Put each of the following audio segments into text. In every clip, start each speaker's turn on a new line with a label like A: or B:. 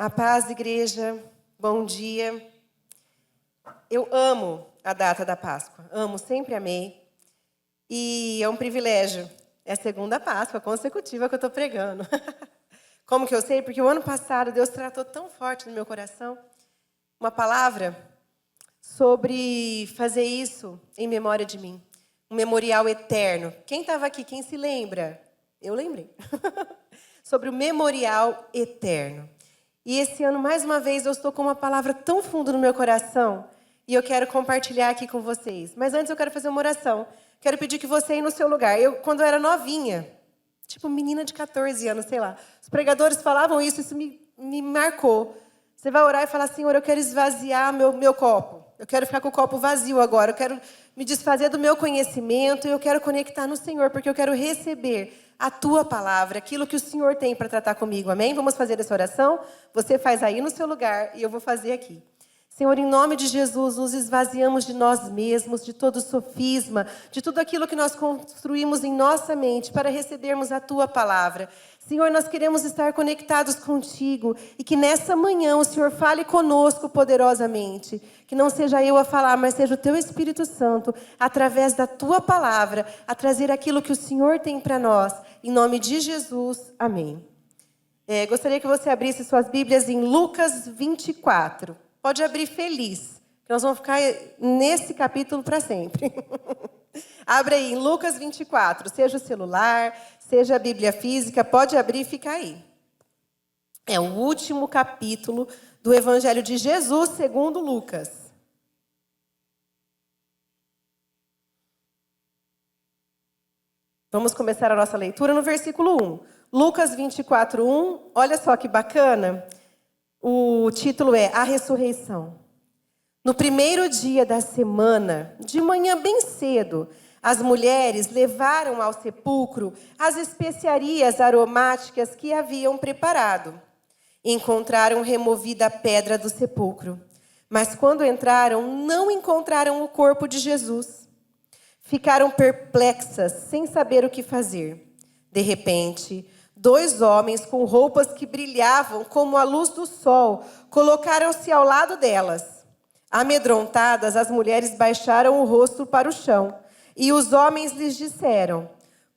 A: A paz, igreja, bom dia. Eu amo a data da Páscoa, amo, sempre amei. E é um privilégio, é a segunda Páscoa consecutiva que eu estou pregando. Como que eu sei? Porque o ano passado Deus tratou tão forte no meu coração uma palavra sobre fazer isso em memória de mim. Um memorial eterno. Quem estava aqui? Quem se lembra? Eu lembrei. Sobre o memorial eterno. E esse ano, mais uma vez, eu estou com uma palavra tão fundo no meu coração e eu quero compartilhar aqui com vocês. Mas antes eu quero fazer uma oração. Quero pedir que você aí no seu lugar. Quando eu era novinha, tipo menina de 14 anos, sei lá, os pregadores falavam isso me marcou. Você vai orar e falar, Senhor, eu quero esvaziar meu copo. Eu quero ficar com o copo vazio agora. Eu quero me desfazer do meu conhecimento e eu quero conectar no Senhor, porque eu quero receber a Tua palavra, aquilo que o Senhor tem para tratar comigo. Amém? Vamos fazer essa oração? Você faz aí no seu lugar e eu vou fazer aqui. Senhor, em nome de Jesus, nos esvaziamos de nós mesmos, de todo sofisma, de tudo aquilo que nós construímos em nossa mente para recebermos a Tua palavra. Senhor, nós queremos estar conectados contigo e que nessa manhã o Senhor fale conosco poderosamente. Que não seja eu a falar, mas seja o Teu Espírito Santo, através da Tua palavra, a trazer aquilo que o Senhor tem para nós. Em nome de Jesus, amém. Gostaria que você abrisse suas Bíblias em Lucas 24. Pode abrir feliz, que nós vamos ficar nesse capítulo para sempre. Abre aí, em Lucas 24, seja o celular, seja a Bíblia física, pode abrir e ficar aí. É o último capítulo do Evangelho de Jesus segundo Lucas. Vamos começar a nossa leitura no versículo 1. Lucas 24, 1, olha só que bacana. O título é A Ressurreição. No primeiro dia da semana, de manhã bem cedo, as mulheres levaram ao sepulcro as especiarias aromáticas que haviam preparado. Encontraram removida a pedra do sepulcro. Mas quando entraram, não encontraram o corpo de Jesus. Ficaram perplexas, sem saber o que fazer. De repente, 2 homens com roupas que brilhavam como a luz do sol colocaram-se ao lado delas. Amedrontadas, as mulheres baixaram o rosto para o chão. E os homens lhes disseram: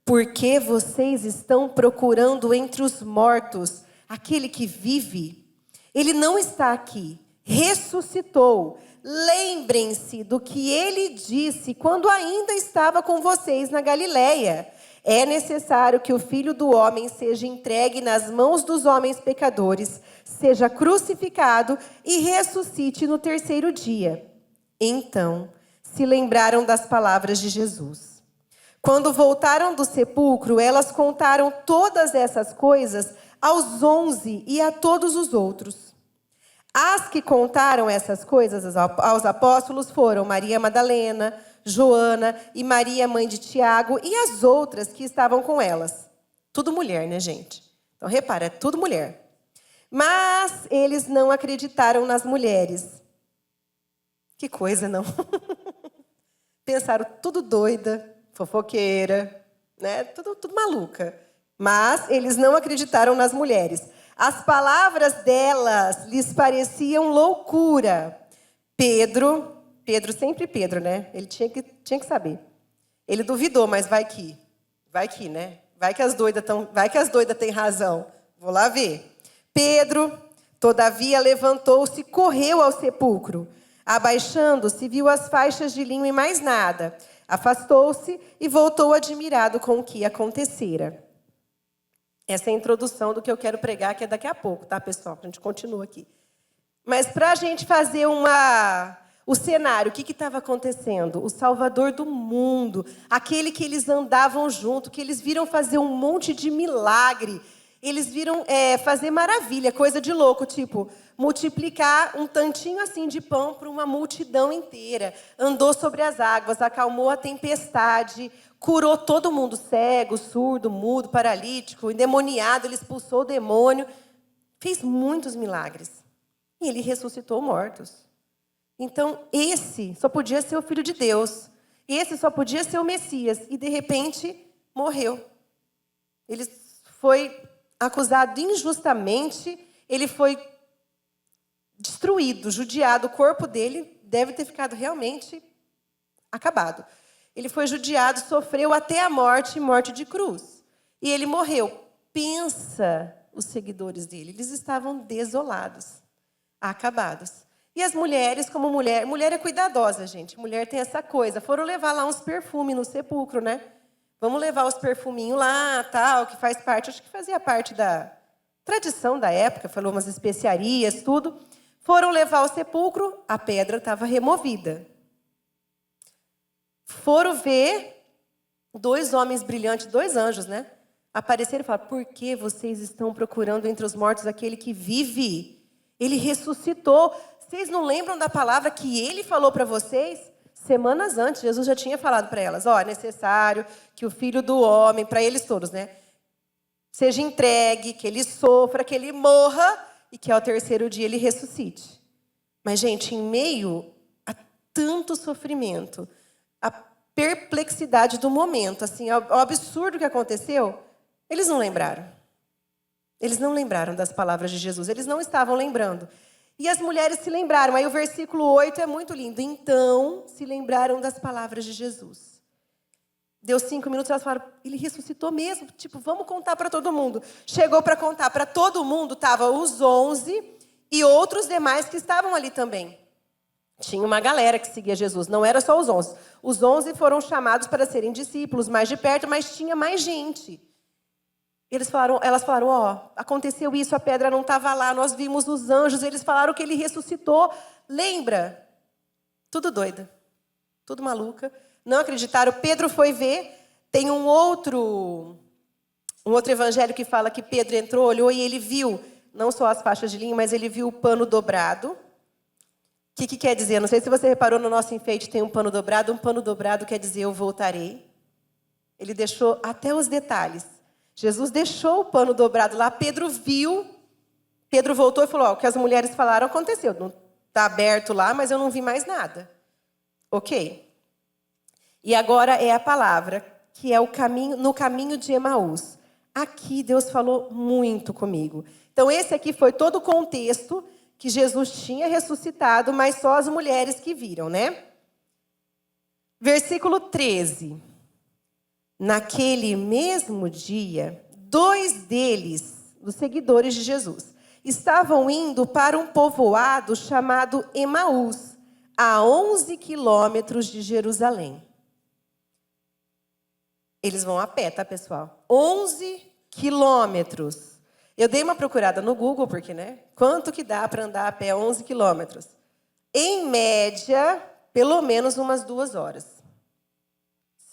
A: por que vocês estão procurando entre os mortos aquele que vive? Ele não está aqui, ressuscitou. Lembrem-se do que ele disse quando ainda estava com vocês na Galileia. É necessário que o Filho do Homem seja entregue nas mãos dos homens pecadores, seja crucificado e ressuscite no 3º dia. Então, se lembraram das palavras de Jesus. Quando voltaram do sepulcro, elas contaram todas essas coisas aos 11 e a todos os outros. As que contaram essas coisas aos apóstolos foram Maria Madalena, Joana e Maria, mãe de Tiago, e as outras que estavam com elas. Tudo mulher, né, gente? Então, repara, é tudo mulher. Mas eles não acreditaram nas mulheres. Que coisa, não? Pensaram tudo doida, fofoqueira, né? Tudo maluca. Mas eles não acreditaram nas mulheres. As palavras delas lhes pareciam loucura. Pedro sempre Pedro, né? Ele tinha que saber. Ele duvidou, mas vai que, né? Vai que as doidas têm razão. Vou lá ver. Pedro, todavia, levantou-se e correu ao sepulcro. Abaixando-se, viu as faixas de linho e mais nada. Afastou-se e voltou admirado com o que acontecera. Essa é a introdução do que eu quero pregar, que é daqui a pouco, tá, pessoal? A gente continua aqui. Mas para a gente fazer o cenário, o que estava acontecendo? O Salvador do mundo, aquele que eles andavam junto, que eles viram fazer um monte de milagre. Eles viram fazer maravilha, coisa de louco, tipo, multiplicar um tantinho assim de pão para uma multidão inteira. Andou sobre as águas, acalmou a tempestade, curou todo mundo, cego, surdo, mudo, paralítico, endemoniado, ele expulsou o demônio. Fez muitos milagres. E ele ressuscitou mortos. Então, esse só podia ser o Filho de Deus. Esse só podia ser o Messias. E, de repente, morreu. Ele foi acusado injustamente, ele foi destruído, judiado. O corpo dele deve ter ficado realmente acabado. Ele foi judiado, sofreu até a morte, morte de cruz. E ele morreu. Pensa os seguidores dele. Eles estavam desolados, acabados. E as mulheres, como mulher é cuidadosa, gente. Mulher tem essa coisa. Foram levar lá uns perfumes no sepulcro, né? Vamos levar os perfuminhos lá, tal, que faz parte, acho que fazia parte da tradição da época, falou umas especiarias, tudo. Foram levar ao sepulcro, a pedra estava removida. Foram ver 2 homens brilhantes, 2 anjos, né? Apareceram e falaram: por que vocês estão procurando entre os mortos aquele que vive? Ele ressuscitou. Vocês não lembram da palavra que ele falou para vocês? Semanas antes, Jesus já tinha falado para elas: ó, é necessário que o Filho do Homem, para eles todos, né? Seja entregue, que ele sofra, que ele morra e que ao 3º dia ele ressuscite. Mas, gente, em meio a tanto sofrimento, a perplexidade do momento, assim, ao absurdo que aconteceu, eles não lembraram. Eles não lembraram das palavras de Jesus, eles não estavam lembrando. E as mulheres se lembraram. Aí o versículo 8 é muito lindo. Então se lembraram das palavras de Jesus. Deu 5 minutos, elas falaram: ele ressuscitou mesmo. Tipo, vamos contar para todo mundo. Chegou para contar para todo mundo, estavam os 11 e outros demais que estavam ali também. Tinha uma galera que seguia Jesus, não era só os 11. Os 11 foram chamados para serem discípulos mais de perto, mas tinha mais gente. Elas falaram: ó, aconteceu isso, a pedra não estava lá, nós vimos os anjos, eles falaram que ele ressuscitou. Lembra? Tudo doida, tudo maluca. Não acreditaram. Pedro foi ver. Tem um outro evangelho que fala que Pedro entrou, olhou e ele viu, não só as faixas de linho, mas ele viu o pano dobrado. O que quer dizer? Não sei se você reparou, no nosso enfeite tem um pano dobrado. Um pano dobrado quer dizer: eu voltarei. Ele deixou até os detalhes. Jesus deixou o pano dobrado lá, Pedro viu, Pedro voltou e falou: ó, o que as mulheres falaram aconteceu. Não está aberto lá, mas eu não vi mais nada. Ok. E agora é a palavra, que é o caminho, no caminho de Emaús. Aqui Deus falou muito comigo. Então esse aqui foi todo o contexto que Jesus tinha ressuscitado, mas só as mulheres que viram, né? Versículo 13. Naquele mesmo dia, 2 deles, dos seguidores de Jesus, estavam indo para um povoado chamado Emaús, a 11 quilômetros de Jerusalém. Eles vão a pé, tá, pessoal? 11 quilômetros. Eu dei uma procurada no Google, porque, né? Quanto que dá para andar a pé 11 quilômetros? Em média, pelo menos umas 2 horas.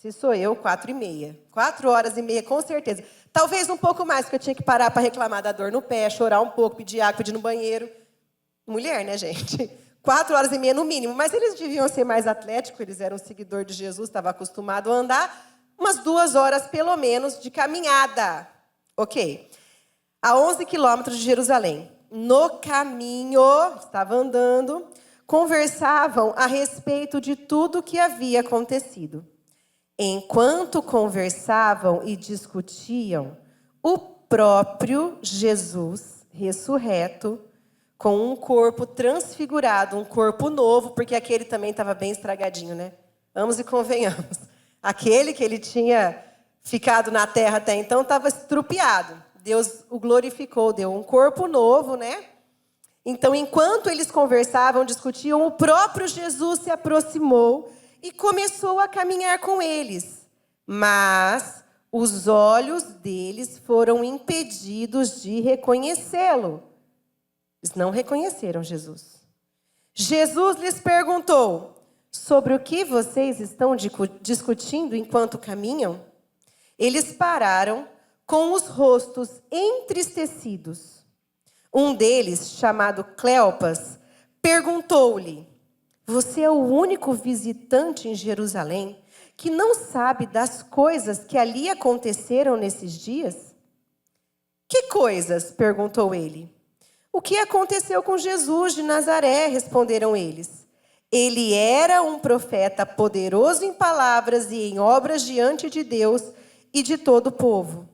A: Se sou eu, 4h30. 4 horas e meia, com certeza. Talvez um pouco mais, porque eu tinha que parar para reclamar da dor no pé, chorar um pouco, pedir água, pedir no banheiro. Mulher, né, gente? 4 horas e meia no mínimo. Mas eles deviam ser mais atléticos, eles eram seguidor de Jesus, estavam acostumados a andar. Umas 2 horas, pelo menos, de caminhada. Ok. A 11 quilômetros de Jerusalém. No caminho, estava andando, conversavam a respeito de tudo o que havia acontecido. Enquanto conversavam e discutiam, o próprio Jesus, ressurreto, com um corpo transfigurado, um corpo novo, porque aquele também estava bem estragadinho, né? Vamos e convenhamos. Aquele que ele tinha ficado na terra até então estava estrupiado. Deus o glorificou, deu um corpo novo, né? Então, enquanto eles conversavam, discutiam, o próprio Jesus se aproximou e começou a caminhar com eles. Mas os olhos deles foram impedidos de reconhecê-lo. Eles não reconheceram Jesus. Jesus lhes perguntou: sobre o que vocês estão discutindo enquanto caminham? Eles pararam com os rostos entristecidos. Um deles, chamado Cleopas, perguntou-lhe: você é o único visitante em Jerusalém que não sabe das coisas que ali aconteceram nesses dias? Que coisas? Perguntou ele. O que aconteceu com Jesus de Nazaré? Responderam eles. Ele era um profeta poderoso em palavras e em obras diante de Deus e de todo o povo.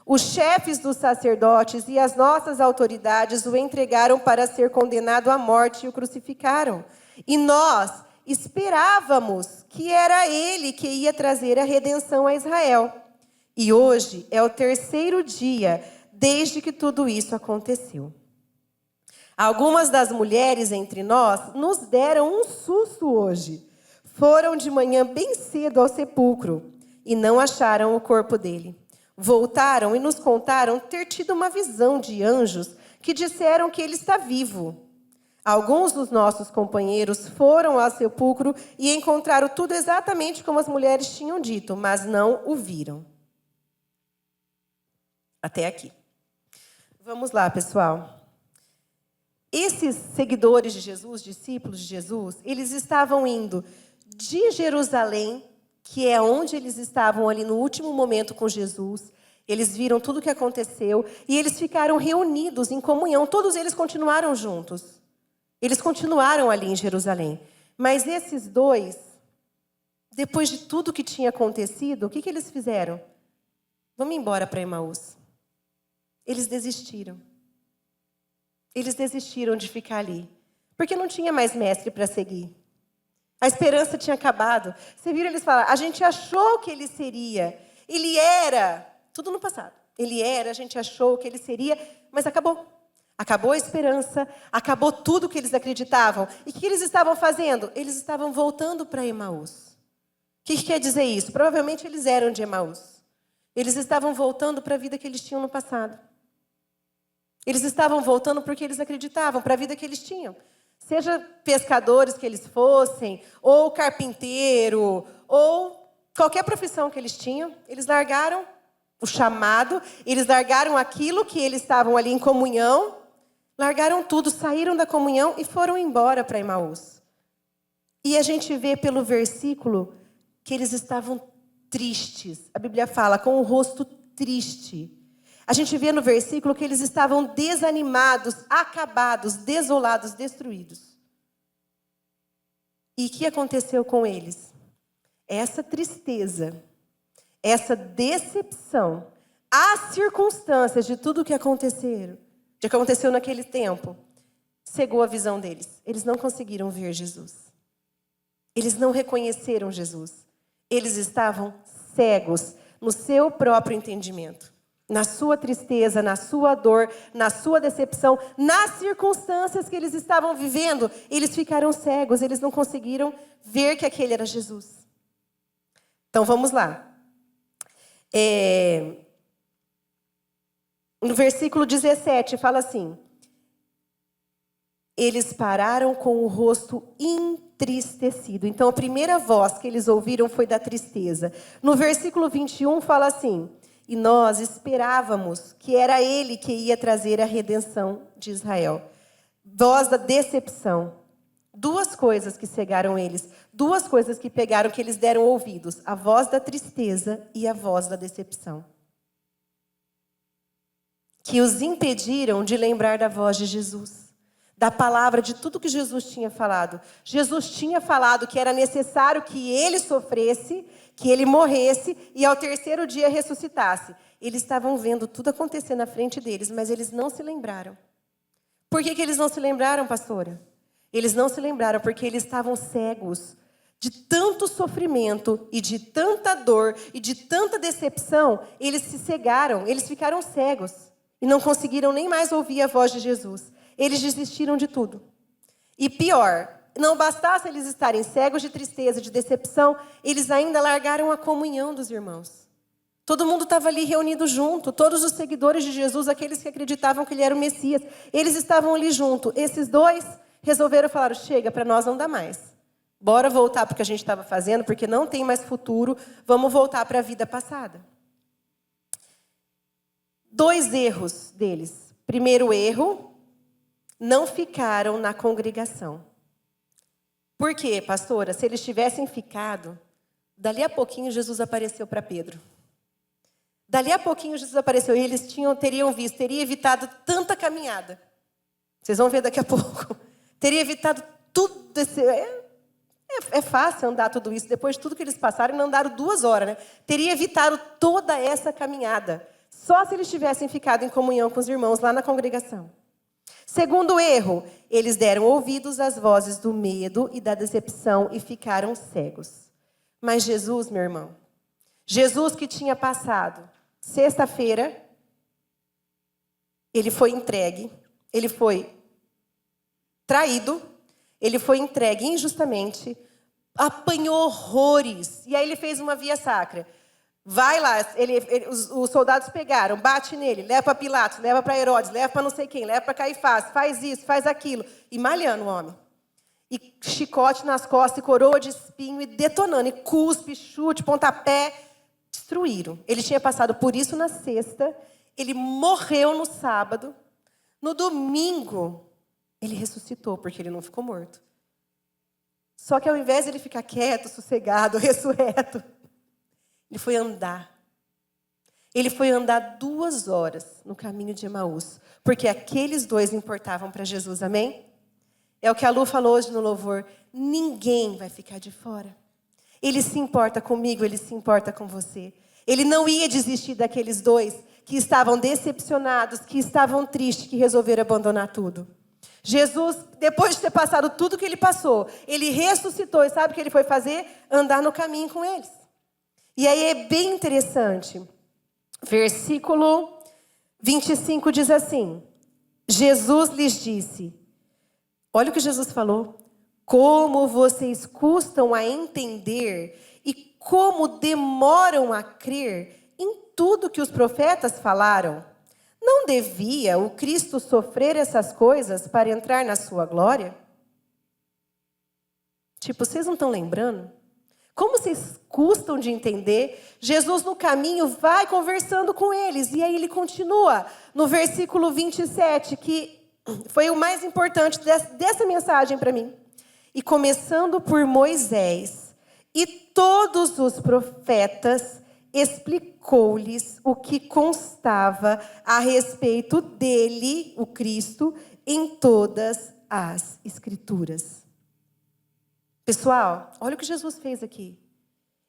A: Os chefes dos sacerdotes e as nossas autoridades o entregaram para ser condenado à morte e o crucificaram. E nós esperávamos que era ele que ia trazer a redenção a Israel. E hoje é o terceiro dia desde que tudo isso aconteceu. Algumas das mulheres entre nós nos deram um susto hoje. Foram de manhã bem cedo ao sepulcro e não acharam o corpo dele. Voltaram e nos contaram ter tido uma visão de anjos que disseram que ele está vivo. Alguns dos nossos companheiros foram ao sepulcro e encontraram tudo exatamente como as mulheres tinham dito, mas não o viram. Até aqui. Vamos lá, pessoal. Esses seguidores de Jesus, discípulos de Jesus, eles estavam indo de Jerusalém, que é onde eles estavam ali no último momento com Jesus. Eles viram tudo o que aconteceu e eles ficaram reunidos em comunhão. Todos eles continuaram juntos. Eles continuaram ali em Jerusalém. Mas esses dois, depois de tudo que tinha acontecido, o que eles fizeram? Vamos embora para Emaús. Eles desistiram. Eles desistiram de ficar ali. Porque não tinha mais mestre para seguir. A esperança tinha acabado. Você viram eles falar, a gente achou que ele seria. Ele era, tudo no passado. Ele era, a gente achou que ele seria, mas acabou. Acabou a esperança, acabou tudo que eles acreditavam. E o que eles estavam fazendo? Eles estavam voltando para Emaús. O que quer dizer isso? Provavelmente eles eram de Emaús. Eles estavam voltando para a vida que eles tinham no passado. Eles estavam voltando porque eles acreditavam, para a vida que eles tinham. Seja pescadores que eles fossem, ou carpinteiro, ou qualquer profissão que eles tinham, eles largaram o chamado, eles largaram aquilo que eles estavam ali em comunhão, largaram tudo, saíram da comunhão e foram embora para Emaús. E a gente vê pelo versículo que eles estavam tristes. A Bíblia fala, com o rosto triste. A gente vê no versículo que eles estavam desanimados, acabados, desolados, destruídos. E o que aconteceu com eles? Essa tristeza, essa decepção, as circunstâncias de tudo o que aconteceu naquele tempo, cegou a visão deles. Eles não conseguiram ver Jesus. Eles não reconheceram Jesus. Eles estavam cegos no seu próprio entendimento. Na sua tristeza, na sua dor, na sua decepção, nas circunstâncias que eles estavam vivendo, eles ficaram cegos, eles não conseguiram ver que aquele era Jesus. Então, vamos lá. No versículo 17, fala assim: eles pararam com o rosto entristecido. Então, a primeira voz que eles ouviram foi da tristeza. No versículo 21, fala assim: e nós esperávamos que era ele que ia trazer a redenção de Israel. Voz da decepção. Duas coisas que cegaram eles. Duas coisas que pegaram, que eles deram ouvidos. A voz da tristeza e a voz da decepção. Que os impediram de lembrar da voz de Jesus. Da palavra, de tudo que Jesus tinha falado. Jesus tinha falado que era necessário que ele sofresse, que ele morresse e ao terceiro dia ressuscitasse. Eles estavam vendo tudo acontecer na frente deles, mas eles não se lembraram. Por que eles não se lembraram, pastora? Eles não se lembraram porque eles estavam cegos de tanto sofrimento e de tanta dor e de tanta decepção. Eles se cegaram, eles ficaram cegos e não conseguiram nem mais ouvir a voz de Jesus. Eles desistiram de tudo. E pior, não bastasse eles estarem cegos de tristeza, de decepção, eles ainda largaram a comunhão dos irmãos. Todo mundo estava ali reunido junto, todos os seguidores de Jesus, aqueles que acreditavam que ele era o Messias, eles estavam ali junto. Esses dois resolveram falar: chega, para nós não dá mais. Bora voltar para o que a gente estava fazendo, porque não tem mais futuro, vamos voltar para a vida passada. Dois erros deles. Primeiro erro, não ficaram na congregação. Por quê, pastora? Se eles tivessem ficado, dali a pouquinho Jesus apareceu para Pedro. Dali a pouquinho Jesus apareceu e eles teriam visto, teria evitado tanta caminhada. Vocês vão ver daqui a pouco. Teria evitado tudo esse... É fácil andar tudo isso. Depois de tudo que eles passaram, não andaram 2 horas, né? Teria evitado toda essa caminhada. Só se eles tivessem ficado em comunhão com os irmãos lá na congregação. Segundo erro, eles deram ouvidos às vozes do medo e da decepção e ficaram cegos. Mas Jesus, meu irmão, Jesus que tinha passado sexta-feira, ele foi entregue, ele foi traído, ele foi entregue injustamente, apanhou horrores. E aí ele fez uma via sacra. Vai lá, os soldados pegaram, bate nele, leva para Pilatos, leva para Herodes, leva para não sei quem, leva para Caifás, faz isso, faz aquilo. E malhando o homem. E chicote nas costas, e coroa de espinho, e detonando, e cuspe, chute, pontapé. Destruíram. Ele tinha passado por isso na sexta, ele morreu no sábado. No domingo, ele ressuscitou, porque ele não ficou morto. Só que ao invés de ele ficar quieto, sossegado, ressurreto, ele foi andar. Ele foi andar 2 horas no caminho de Emaús, porque aqueles 2 importavam para Jesus, amém? É o que a Lu falou hoje no louvor. Ninguém vai ficar de fora. Ele se importa comigo, ele se importa com você. Ele não ia desistir daqueles 2 que estavam decepcionados, que estavam tristes, que resolveram abandonar tudo. Jesus, depois de ter passado tudo que ele passou, ele ressuscitou e sabe o que ele foi fazer? Andar no caminho com eles. E aí é bem interessante. Versículo 25 diz assim: Jesus lhes disse, olha o que Jesus falou, como vocês custam a entender e como demoram a crer em tudo que os profetas falaram. Não devia o Cristo sofrer essas coisas para entrar na sua glória? Tipo, vocês não estão lembrando? Como vocês custam de entender? Jesus no caminho vai conversando com eles. E aí ele continua no versículo 27, que foi o mais importante dessa mensagem para mim. E começando por Moisés e todos os profetas, explicou-lhes o que constava a respeito dele, o Cristo, em todas as Escrituras. Pessoal, olha o que Jesus fez aqui.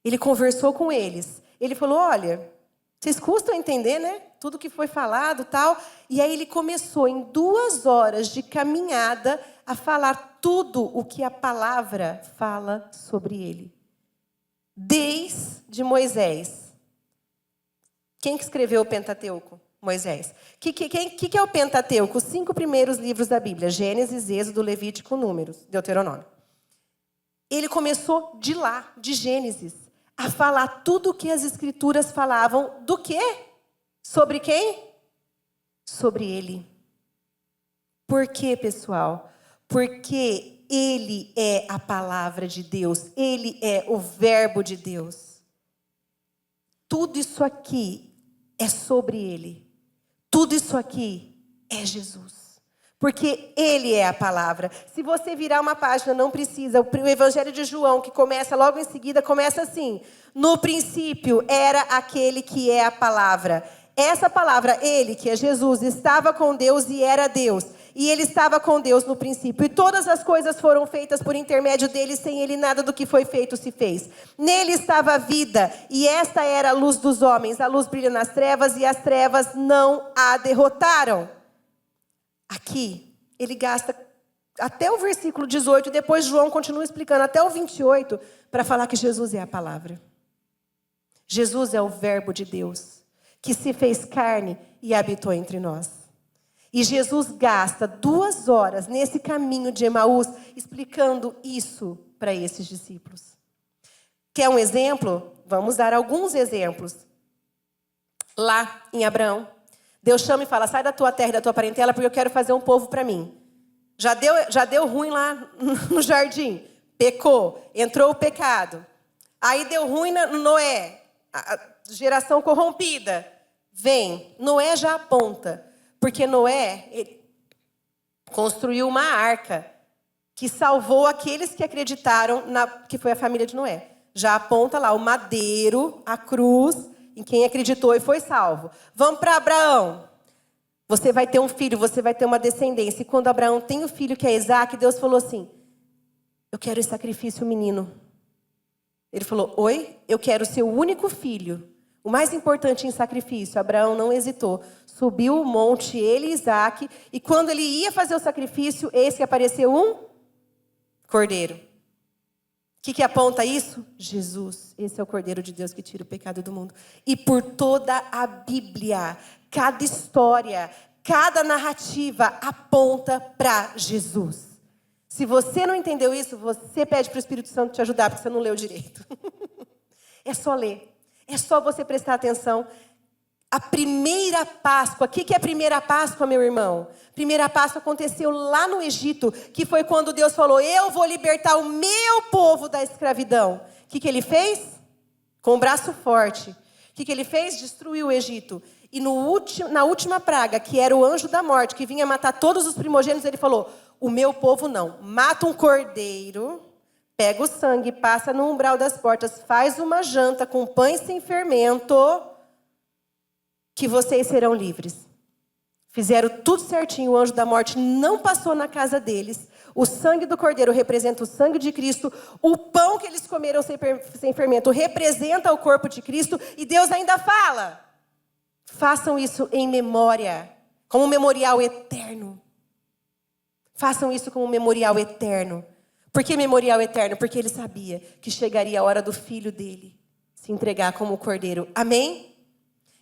A: Ele conversou com eles. Ele falou, olha, vocês custam a entender, né? Tudo que foi falado e tal. E aí ele começou em 2 horas de caminhada a falar tudo o que a palavra fala sobre ele. Desde Moisés. Quem que escreveu o Pentateuco? Moisés. O que é o Pentateuco? Os 5 primeiros livros da Bíblia. Gênesis, Êxodo, Levítico, Números, Deuteronômio. Ele começou de lá, de Gênesis, a falar tudo o que as Escrituras falavam. Do quê? Sobre quem? Sobre ele. Por quê, pessoal? Porque ele é a palavra de Deus. Ele é o verbo de Deus. Tudo isso aqui é sobre ele. Tudo isso aqui é Jesus. Porque ele é a palavra. Se você virar uma página, não precisa. O Evangelho de João, que começa logo em seguida, começa assim. No princípio era aquele que é a palavra. Essa palavra, ele, que é Jesus, estava com Deus e era Deus. E ele estava com Deus no princípio. E todas as coisas foram feitas por intermédio dele. Sem ele nada do que foi feito se fez. Nele estava a vida. E esta era a luz dos homens. A luz brilha nas trevas e as trevas não a derrotaram. Aqui, ele gasta até o versículo 18, e depois João continua explicando até o 28, para falar que Jesus é a palavra. Jesus é o verbo de Deus, que se fez carne e habitou entre nós. E Jesus gasta 2 horas nesse caminho de Emaús, explicando isso para esses discípulos. Quer um exemplo? Vamos dar alguns exemplos. Lá em Abraão, Deus chama e fala, sai da tua terra e da tua parentela, porque eu quero fazer um povo para mim. Já deu ruim lá no jardim. Pecou, entrou o pecado. Aí deu ruim no Noé, a geração corrompida. Vem, Noé já aponta, porque Noé ele construiu uma arca que salvou aqueles que acreditaram, que foi a família de Noé. Já aponta lá o madeiro, a cruz, em quem acreditou e foi salvo. Vamos para Abraão. Você vai ter um filho, você vai ter uma descendência. E quando Abraão tem o filho que é Isaac, Deus falou assim, eu quero esse sacrifício menino. Ele falou, oi? Eu quero o seu único filho, O mais importante em sacrifício, Abraão não hesitou. Subiu o monte, ele e Isaac, e quando ele ia fazer o sacrifício, eis que apareceu um cordeiro. O que aponta isso? Jesus. Esse é o Cordeiro de Deus que tira o pecado do mundo. E por toda a Bíblia, cada história, cada narrativa aponta para Jesus. Se você não entendeu isso, você pede para o Espírito Santo te ajudar, porque você não leu direito. É só ler. É só você prestar atenção. A primeira Páscoa, o que é a primeira Páscoa, meu irmão? Primeira Páscoa aconteceu lá no Egito, que foi quando Deus falou, eu vou libertar o meu povo da escravidão. O que ele fez? Com o braço forte. O que ele fez? Destruiu o Egito. E na última praga, que era o anjo da morte, que vinha matar todos os primogênitos, ele falou, o meu povo não. Mata um cordeiro, pega o sangue, passa no umbral das portas, faz uma janta com pães sem fermento, que vocês serão livres. Fizeram tudo certinho, o anjo da morte não passou na casa deles. O sangue do cordeiro representa o sangue de Cristo. O pão que eles comeram sem fermento representa o corpo de Cristo. E Deus ainda fala, façam isso em memória, como um memorial eterno. Façam isso como um memorial eterno. Por que memorial eterno? Porque ele sabia que chegaria a hora do filho dele se entregar como cordeiro. Amém?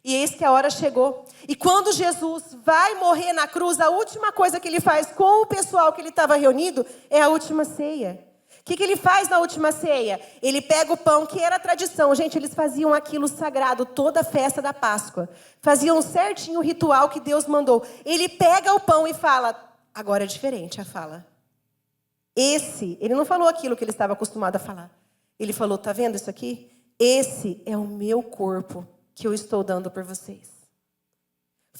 A: E eis que a hora chegou. E quando Jesus vai morrer na cruz, a última coisa que ele faz com o pessoal que ele estava reunido é a última ceia. O que ele faz na última ceia? Ele pega o pão, que era tradição. Gente, eles faziam aquilo sagrado, toda a festa da Páscoa. Faziam certinho o ritual que Deus mandou. Ele pega o pão e fala, agora é diferente a fala. Ele não falou aquilo que ele estava acostumado a falar. Ele falou, tá vendo isso aqui? Esse é o meu corpo que eu estou dando por vocês.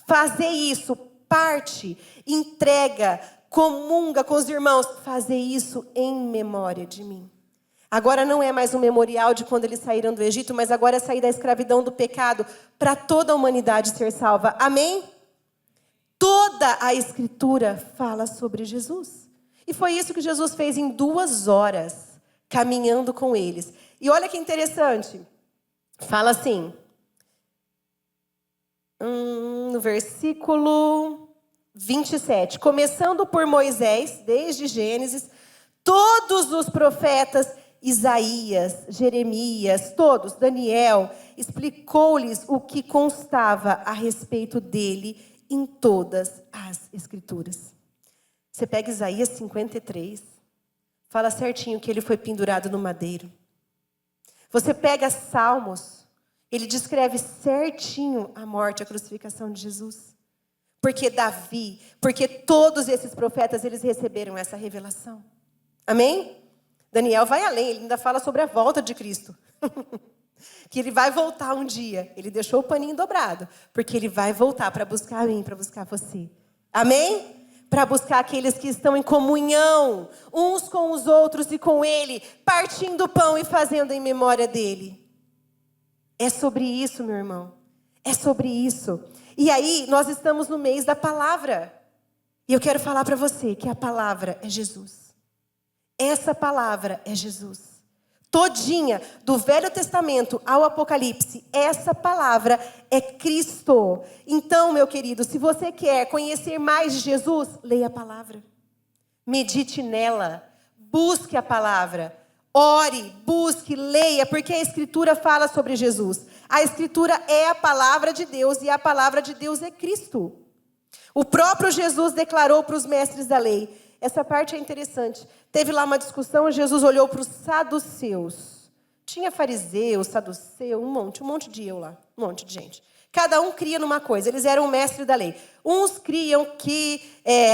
A: Fazer isso, parte, entrega, comunga com os irmãos. Fazer isso em memória de mim. Agora não é mais um memorial de quando eles saíram do Egito, mas agora é sair da escravidão do pecado para toda a humanidade ser salva. Amém? Toda a Escritura fala sobre Jesus. E foi isso que Jesus fez em 2 horas, caminhando com eles. E olha que interessante. Fala assim, no versículo 27. Começando por Moisés, desde Gênesis, todos os profetas, Isaías, Jeremias, todos, Daniel, explicou-lhes o que constava a respeito dele em todas as Escrituras. Você pega Isaías 53, fala certinho que ele foi pendurado no madeiro. Você pega Salmos, ele descreve certinho a morte, a crucificação de Jesus. Porque Davi, porque todos esses profetas, eles receberam essa revelação. Amém? Daniel vai além, ele ainda fala sobre a volta de Cristo. Que ele vai voltar um dia. Ele deixou o paninho dobrado, porque ele vai voltar para buscar a mim, para buscar você. Amém? Para buscar aqueles que estão em comunhão, uns com os outros e com ele, partindo o pão e fazendo em memória dele. É sobre isso, meu irmão. É sobre isso. E aí, nós estamos no mês da palavra. E eu quero falar para você que a palavra é Jesus. Essa palavra é Jesus. Todinha, do Velho Testamento ao Apocalipse, essa palavra é Cristo. Então, meu querido, se você quer conhecer mais de Jesus, leia a palavra. Medite nela. Busque a palavra. Ore, busque, leia, porque a Escritura fala sobre Jesus. A Escritura é a palavra de Deus e a palavra de Deus é Cristo. O próprio Jesus declarou para os mestres da lei. Essa parte é interessante. Teve lá uma discussão, Jesus olhou para os saduceus. Tinha fariseu, saduceu, um monte de eu lá, um monte de gente. Cada um cria numa coisa, eles eram o mestre da lei. Uns criam que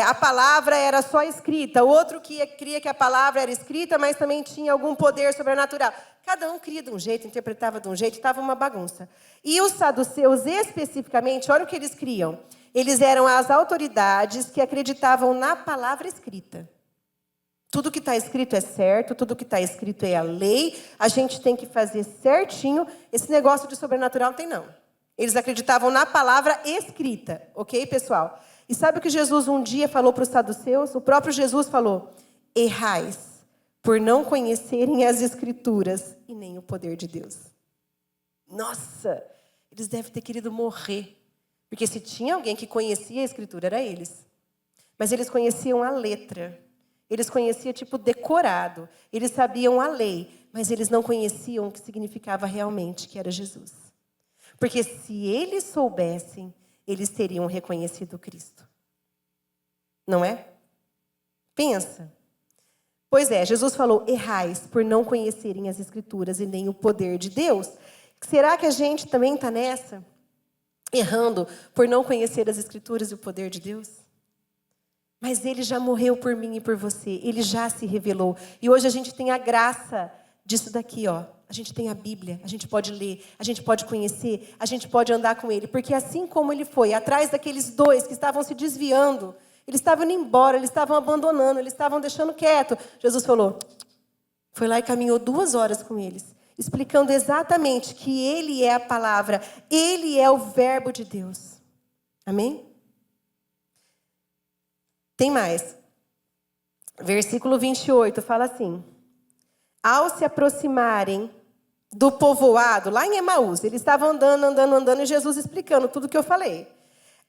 A: a palavra era só escrita, o outro cria que a palavra era escrita, mas também tinha algum poder sobrenatural. Cada um cria de um jeito, interpretava de um jeito, estava uma bagunça. E os saduceus, especificamente, olha o que eles criam. Eles eram as autoridades que acreditavam na palavra escrita. Tudo que está escrito é certo, tudo que está escrito é a lei, a gente tem que fazer certinho. Esse negócio de sobrenatural não tem, não. Eles acreditavam na palavra escrita, ok, pessoal? E sabe o que Jesus um dia falou para os saduceus? O próprio Jesus falou, errais por não conhecerem as Escrituras e nem o poder de Deus. Nossa! Eles devem ter querido morrer. Porque se tinha alguém que conhecia a Escritura, era eles. Mas eles conheciam a letra. Eles conheciam, tipo, decorado. Eles sabiam a lei. Mas eles não conheciam o que significava realmente, que era Jesus. Porque se eles soubessem, eles teriam reconhecido Cristo. Não é? Pensa. Pois é, Jesus falou, errais por não conhecerem as Escrituras e nem o poder de Deus. Será que a gente também está nessa? Errando por não conhecer as Escrituras e o poder de Deus? Mas Ele já morreu por mim e por você. Ele já se revelou. E hoje a gente tem a graça disso daqui, ó. A gente tem a Bíblia, a gente pode ler, a gente pode conhecer, a gente pode andar com Ele. Porque assim como Ele foi atrás daqueles dois que estavam se desviando, eles estavam indo embora, eles estavam abandonando, eles estavam deixando quieto. Jesus falou, foi lá e caminhou 2 horas com eles, explicando exatamente que Ele é a palavra, Ele é o verbo de Deus. Amém? Tem mais. Versículo 28 fala assim, ao se aproximarem do povoado, lá em Emaús, eles estavam andando, e Jesus explicando tudo o que eu falei.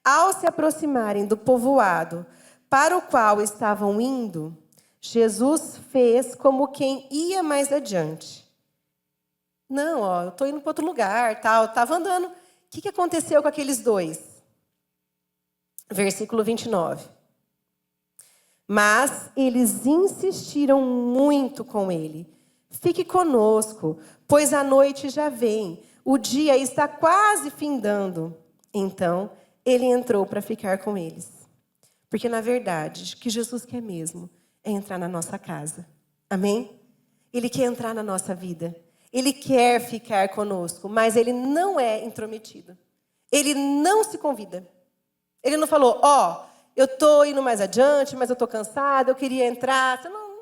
A: Ao se aproximarem do povoado para o qual estavam indo, Jesus fez como quem ia mais adiante. Não, ó, eu estou indo para outro lugar, tal, estava andando. O que aconteceu com aqueles dois? Versículo 29. Mas eles insistiram muito com ele. Fique conosco, pois a noite já vem, o dia está quase findando. Então, ele entrou para ficar com eles. Porque, na verdade, o que Jesus quer mesmo é entrar na nossa casa. Amém? Ele quer entrar na nossa vida. Ele quer ficar conosco, mas ele não é intrometido. Ele não se convida. Ele não falou, ó, eu estou indo mais adiante, mas eu estou cansada, eu queria entrar. Não.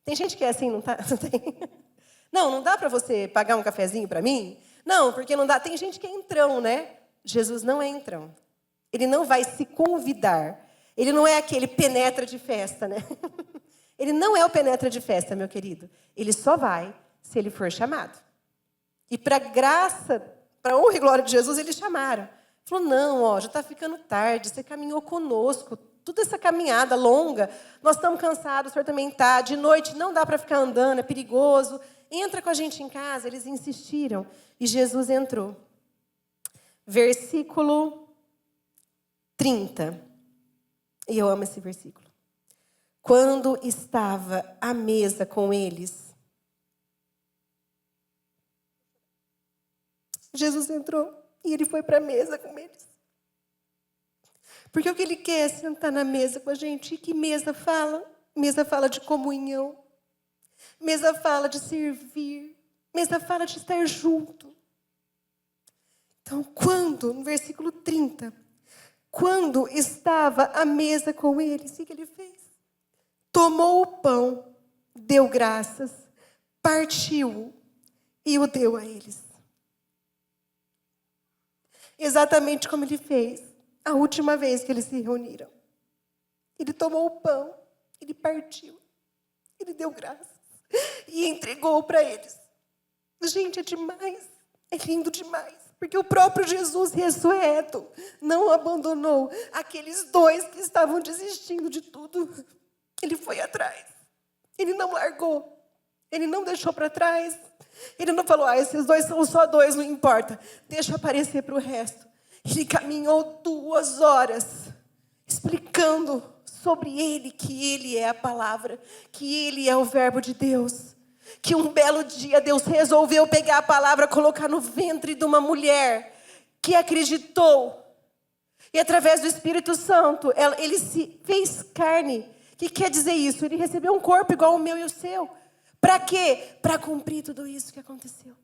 A: Tem gente que é assim, não tá? Não dá para você pagar um cafezinho para mim? Não, porque não dá. Tem gente que é entrão, né? Jesus não é entrão. Ele não vai se convidar. Ele não é aquele penetra de festa, né? Ele não é o penetra de festa, meu querido. Ele só vai se ele for chamado. E para graça, para honra e glória de Jesus, eles chamaram. Falou, não, ó, já está ficando tarde, você caminhou conosco, toda essa caminhada longa, nós estamos cansados, o senhor também está, de noite não dá para ficar andando, é perigoso, entra com a gente em casa. Eles insistiram e Jesus entrou. Versículo 30. E eu amo esse versículo. Quando estava à mesa com eles, Jesus entrou e ele foi para a mesa com eles. Porque o que ele quer é sentar na mesa com a gente. E que mesa fala? Mesa fala de comunhão. Mesa fala de servir. Mesa fala de estar junto. Então, no versículo 30, quando estava à mesa com eles, o que ele fez? Tomou o pão, deu graças, partiu e o deu a eles. Exatamente como ele fez a última vez que eles se reuniram. Ele tomou o pão, ele partiu, ele deu graças e entregou para eles. Gente, é demais, é lindo demais. Porque o próprio Jesus ressurreto não abandonou aqueles dois que estavam desistindo de tudo. Ele foi atrás. Ele não largou. Ele não deixou para trás. Ele não falou, esses dois são só dois, não importa. Deixa aparecer para o resto. Ele caminhou 2 horas explicando sobre ele, que ele é a palavra, que ele é o verbo de Deus. Que um belo dia Deus resolveu pegar a palavra, colocar no ventre de uma mulher que acreditou. E através do Espírito Santo, ele se fez carne. O que quer dizer isso? Ele recebeu um corpo igual o meu e o seu. Para quê? Para cumprir tudo isso que aconteceu.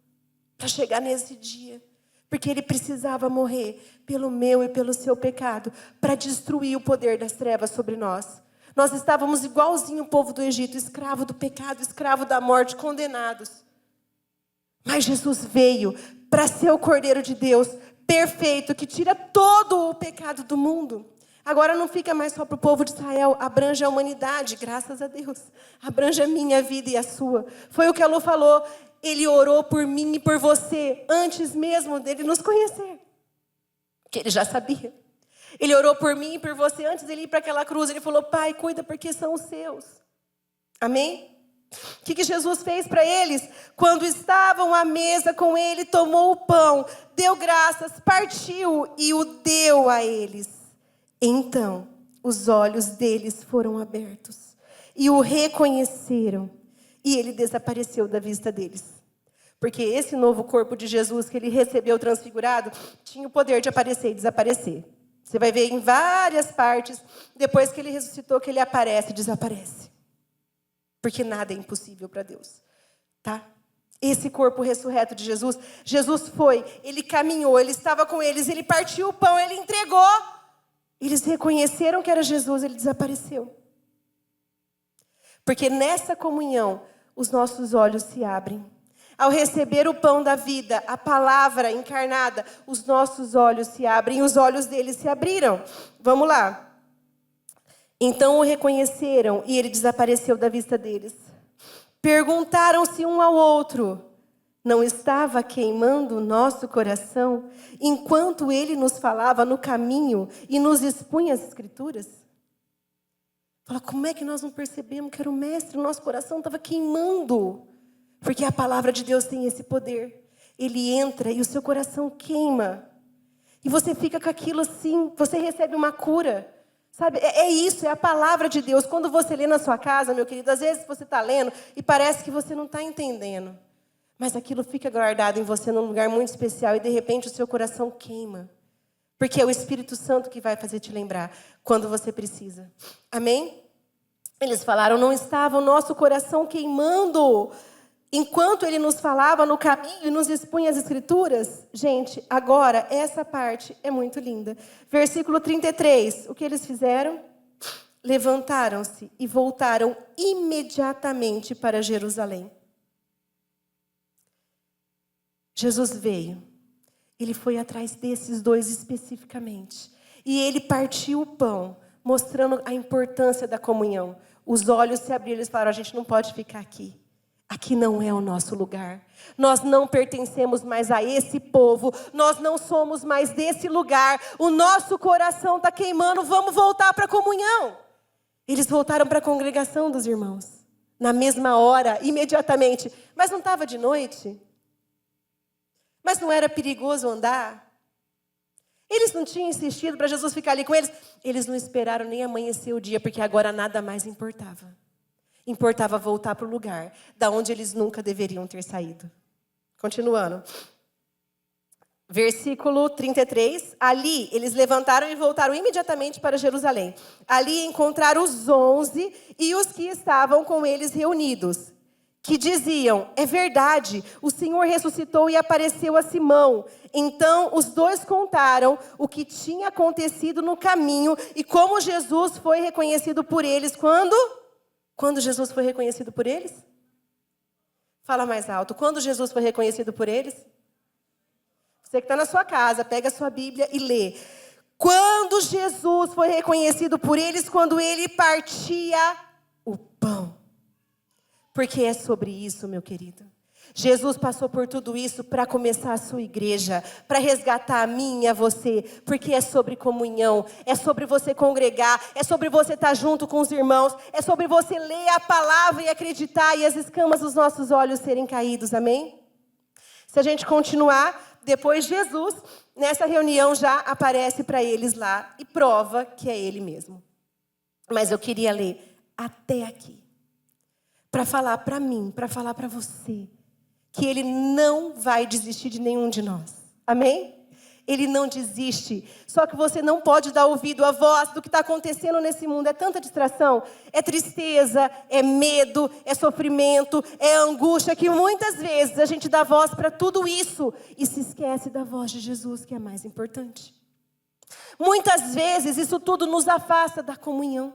A: Para chegar nesse dia. Porque ele precisava morrer pelo meu e pelo seu pecado. Para destruir o poder das trevas sobre nós. Nós estávamos igualzinho o povo do Egito, escravo do pecado, escravo da morte, condenados. Mas Jesus veio para ser o Cordeiro de Deus, perfeito, que tira todo o pecado do mundo. Agora não fica mais só para o povo de Israel, abrange a humanidade, graças a Deus. Abrange a minha vida e a sua. Foi o que a Lu falou, ele orou por mim e por você, antes mesmo dele nos conhecer. Que ele já sabia. Ele orou por mim e por você, antes dele ir para aquela cruz. Ele falou, Pai, cuida porque são os seus. Amém? O que Jesus fez para eles? Quando estavam à mesa com ele, tomou o pão, deu graças, partiu e o deu a eles. Então, os olhos deles foram abertos e o reconheceram. E ele desapareceu da vista deles. Porque esse novo corpo de Jesus que ele recebeu transfigurado, tinha o poder de aparecer e desaparecer. Você vai ver em várias partes, depois que ele ressuscitou, que ele aparece e desaparece. Porque nada é impossível para Deus, tá? Esse corpo ressurreto de Jesus, Jesus foi, ele caminhou, ele estava com eles, ele partiu o pão, ele entregou. Eles reconheceram que era Jesus, ele desapareceu. Porque nessa comunhão, os nossos olhos se abrem. Ao receber o pão da vida, a palavra encarnada, os nossos olhos se abrem, os olhos deles se abriram. Vamos lá. Então o reconheceram e ele desapareceu da vista deles. Perguntaram-se um ao outro, não estava queimando o nosso coração enquanto ele nos falava no caminho e nos expunha as escrituras? Fala, como é que nós não percebemos que era o mestre? O nosso coração estava queimando. Porque a palavra de Deus tem esse poder. Ele entra e o seu coração queima. E você fica com aquilo assim, você recebe uma cura. Sabe, é isso, é a palavra de Deus. Quando você lê na sua casa, meu querido, às vezes você está lendo e parece que você não está entendendo. Mas aquilo fica guardado em você num lugar muito especial e de repente o seu coração queima. Porque é o Espírito Santo que vai fazer te lembrar quando você precisa. Amém? Eles falaram, não estava o nosso coração queimando enquanto ele nos falava no caminho e nos expunha as escrituras. Gente, agora essa parte é muito linda. Versículo 33, o que eles fizeram? Levantaram-se e voltaram imediatamente para Jerusalém. Jesus veio. Ele foi atrás desses dois especificamente. E ele partiu o pão, mostrando a importância da comunhão. Os olhos se abriram, eles falaram, a gente não pode ficar aqui. Aqui não é o nosso lugar. Nós não pertencemos mais a esse povo. Nós não somos mais desse lugar. O nosso coração está queimando. Vamos voltar para a comunhão. Eles voltaram para a congregação dos irmãos. Na mesma hora, imediatamente. Mas não estava de noite? Mas não era perigoso andar? Eles não tinham insistido para Jesus ficar ali com eles? Eles não esperaram nem amanhecer o dia, porque agora nada mais importava. Importava voltar para o lugar da onde eles nunca deveriam ter saído. Continuando. Versículo 33. Ali, eles levantaram e voltaram imediatamente para Jerusalém. Ali encontraram os 11 e os que estavam com eles reunidos, que diziam, é verdade, o Senhor ressuscitou e apareceu a Simão. Então, os dois contaram o que tinha acontecido no caminho e como Jesus foi reconhecido por eles. Quando Jesus foi reconhecido por eles? Fala mais alto. Quando Jesus foi reconhecido por eles? Você que está na sua casa, pega a sua Bíblia e lê. Quando Jesus foi reconhecido por eles, quando ele partia o pão. Porque é sobre isso, meu querido. Jesus passou por tudo isso para começar a sua igreja, para resgatar a mim e a você, porque é sobre comunhão, é sobre você congregar, é sobre você estar junto com os irmãos, é sobre você ler a palavra e acreditar e as escamas dos nossos olhos serem caídos, amém? Se a gente continuar, depois Jesus, nessa reunião já aparece para eles lá e prova que é ele mesmo. Mas eu queria ler até aqui, para falar para mim, para falar para você, que ele não vai desistir de nenhum de nós. Amém? Ele não desiste. Só que você não pode dar ouvido à voz do que está acontecendo nesse mundo. É tanta distração, é tristeza, é medo, é sofrimento, é angústia, que muitas vezes a gente dá voz para tudo isso e se esquece da voz de Jesus, que é mais importante. Muitas vezes isso tudo nos afasta da comunhão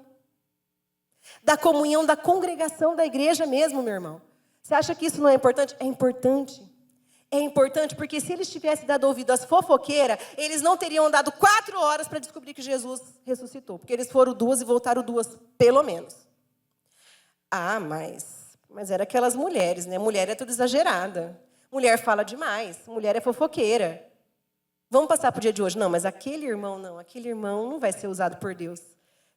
A: da congregação da igreja mesmo, meu irmão. Você acha que isso não é importante? É importante. é importante porque se eles tivessem dado ouvido às fofoqueiras, eles não teriam dado 4 horas para descobrir que Jesus ressuscitou. Porque eles foram 2 e voltaram 2, pelo menos. Ah, mas era aquelas mulheres, né? Mulher é tudo exagerada. Mulher fala demais. Mulher é fofoqueira. Vamos passar para o dia de hoje. Não, mas aquele irmão não. Aquele irmão não vai ser usado por Deus.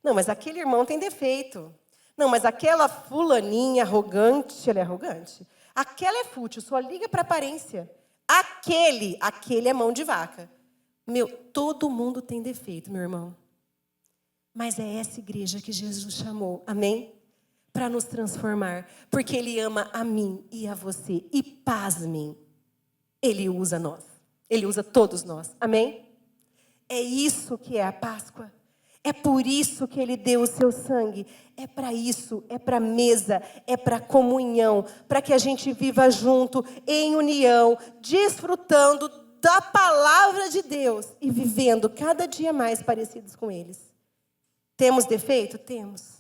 A: Não, mas aquele irmão tem defeito. Não, mas aquela fulaninha arrogante, ela é arrogante. Aquela é fútil, só liga para a aparência. Aquele é mão de vaca. Todo mundo tem defeito, meu irmão. Mas é essa igreja que Jesus chamou, amém? Para nos transformar, porque Ele ama a mim e a você. E pasmem, Ele usa nós. Ele usa todos nós, amém? É isso que é a Páscoa. É por isso que Ele deu o seu sangue. É para isso, é para a mesa, é para a comunhão, para que a gente viva junto, em união, desfrutando da palavra de Deus e vivendo cada dia mais parecidos com eles. Temos defeito? Temos.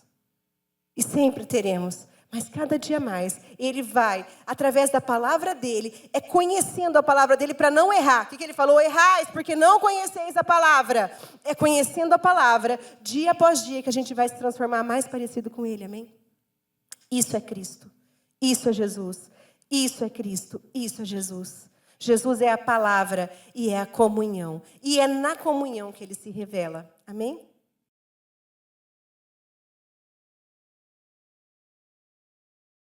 A: E sempre teremos. Mas cada dia mais, Ele vai, através da palavra dEle, conhecendo a palavra dEle para não errar. O que Ele falou? Errais, porque não conheceis a palavra. É conhecendo a palavra, dia após dia, que a gente vai se transformar mais parecido com Ele, amém? Isso é Cristo. Isso é Jesus. Isso é Cristo. Isso é Jesus. Jesus é a palavra e é a comunhão. E é na comunhão que Ele se revela, amém?